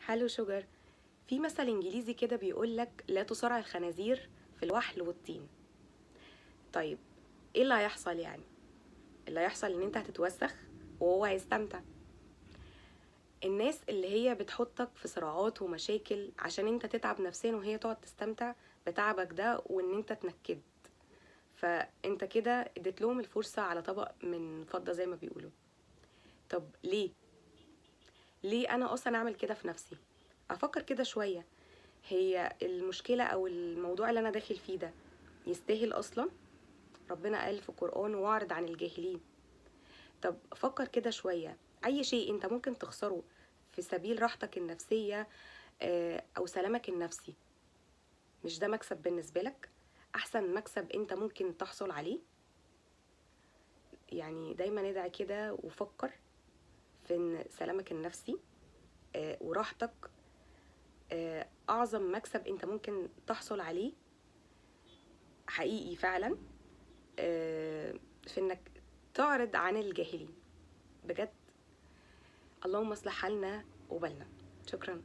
هالو شوجر. في مثل انجليزي كده بيقولك لا تصارع الخنازير في الوحل والطين. طيب ايه اللي هيحصل يعني؟ اللي هيحصل ان انت هتتوسخ وهو هيستمتع. الناس اللي هي بتحطك في صراعات ومشاكل عشان انت تتعب نفسيا وهي تقعد تستمتع بتعبك ده وان انت تنكد، فانت كده اديت لهم الفرصة على طبق من فضة زي ما بيقولوا. طب ليه انا اصلا اعمل كده في نفسي؟ افكر كده شوية، هي المشكلة او الموضوع اللي انا داخل فيه ده يستاهل اصلا؟ ربنا قال في القرآن واعرض عن الجاهلين. طب فكر كده شوية، اي شيء انت ممكن تخسره في سبيل راحتك النفسية او سلامك النفسي، مش ده مكسب بالنسبة لك؟ احسن مكسب انت ممكن تحصل عليه. يعني دايما ادعي كده وفكر في ان سلامك النفسي وراحتك اعظم مكسب انت ممكن تحصل عليه حقيقي فعلا، في انك تعرض عن الجاهلين بجد. اللهم اصلح حالنا وبالنا. شكرا.